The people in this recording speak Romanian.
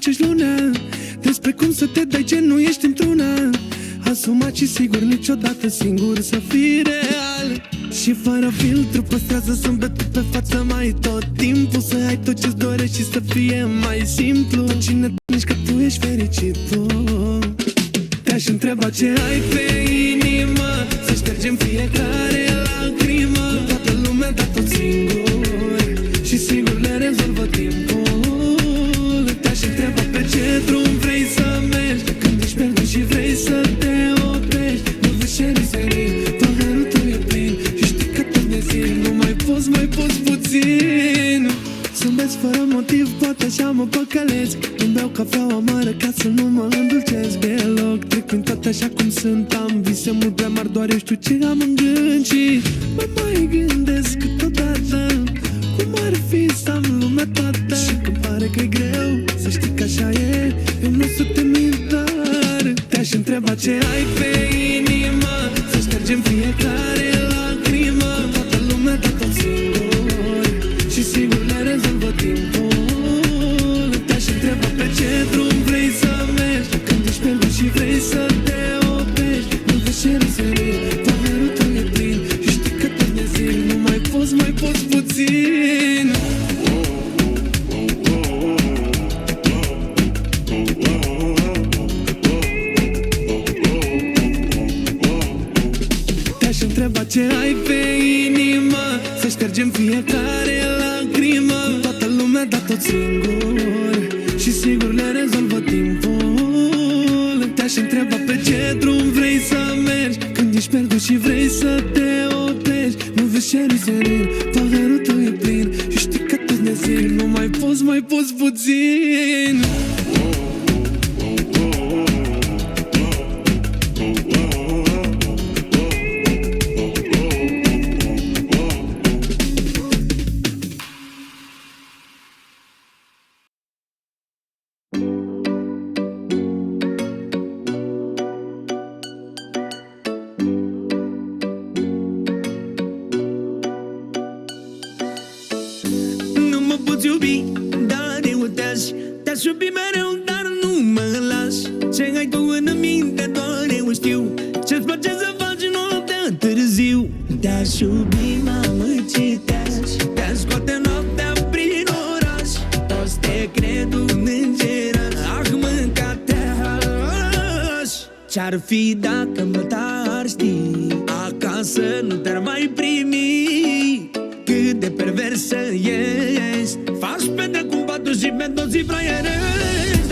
muncești lunea, despre cum să te dai ce nu ești într-una. Asumat și sigur, niciodată singur să fii real. Și fără filtru păstrează zâmbetul pe față mai tot timpul. Să ai tot ce-ți dorești și să fie mai simplu. Cine nici că tu ești fericit tu. Te-aș întreba ce ai pe inimă, să ștergem fiecare lacrimă. Toată lumea da tot singur și sigur le rezolvă timpul. Te-aș întreba pe ce drum vrei să mergi, când ești pierdut și vrei să te oprești. Nu vezi șeriserii, paharul tău e plin și știi că tot de zi nu mai poți puțin. Zâmbesc fără motiv, poate așa mă păcălesc. Îmi beau cafeaua amară ca să nu mă îndulcesc deloc. Trec prin toate așa cum sunt, am vise mult prea mari, doar eu știu ce am în gând. Și mă mai gândesc câteodată cum ar fi să am lumea toată. Și când pare că-i greu, să știi că așa e, eu nu să te mint, dar te-aș întreba ce ai pe inimă, să ștergem fiecare lacrimă. Toată lumea da tot singur și sigur le rezolvă timpul. Te-aș întreba pe ce drum vrei să mergi, când ești pierdut și vrei să te oprești. Nu vezi șeriserii, paharul tău e plin și știi că tot de zi nu mai poți puțin. Te-aș întreba ce ai pe inimă, să ștergem fiecare lacrimă. Toată lumea da tot singur și sigur le rezolvă timpul. Te-aș întreba pe ce drum vrei să mergi, când ești pierdut și vrei să te oprești. Nu vezi șeriserii, paharul tău e plin și știi că tot de zi nu mai poți puțin. Iubi, dar eu te-aș iubi mereu, dar nu mă lași. Ce ai tu în minte, doar eu știu, ce-ți place să faci noaptea târziu. Te-aș iubi, mamă, ce te-aș scoate noaptea prin oraș. Toți te cred un înger, ah, mânca te-aș. Ce-ar fi dacă mătar știi, acasă nu te-ar mai primi. Cât de perversă ești, faci pe de cum patru și pe toți fraierești.